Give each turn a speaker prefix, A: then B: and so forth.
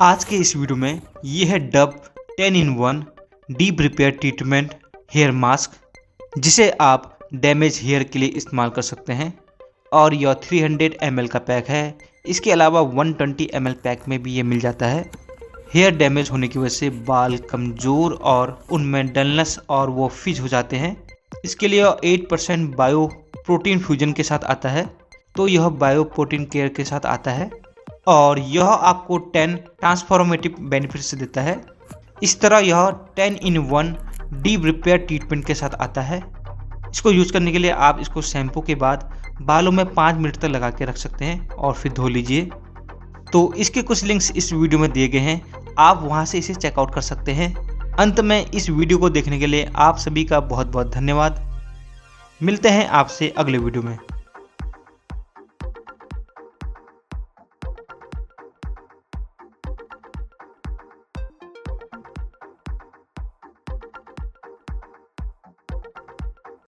A: आज के इस वीडियो में ये है Dove 10 in 1 deep repair treatment hair mask, जिसे आप डैमेज हेयर के लिए इस्तेमाल कर सकते हैं। और यह 300 ml का पैक है। इसके अलावा 120 ml पैक में भी ये मिल जाता है। हेयर डैमेज होने की वजह से बाल कमज़ोर और उनमें डलनेस और वो फिज हो जाते हैं। इसके लिए 8% बायो प्रोटीन फ्यूजन के साथ आता है, तो यह बायो प्रोटीन केयर के साथ आता है और यह आपको 10 ट्रांसफॉर्मेटिव बेनिफिट्स देता है। इस तरह यह 10 in 1 डीप रिपेयर ट्रीटमेंट के साथ आता है। इसको यूज़ करने के लिए आप इसको शैम्पू के बाद बालों में 5 मिनट तक लगा के रख सकते हैं और फिर धो लीजिए। तो इसके कुछ लिंक्स इस वीडियो में दिए गए हैं, आप वहां से इसे चेकआउट कर सकते हैं। अंत में इस वीडियो को देखने के लिए आप सभी का बहुत बहुत धन्यवाद। मिलते हैं आपसे अगले वीडियो में।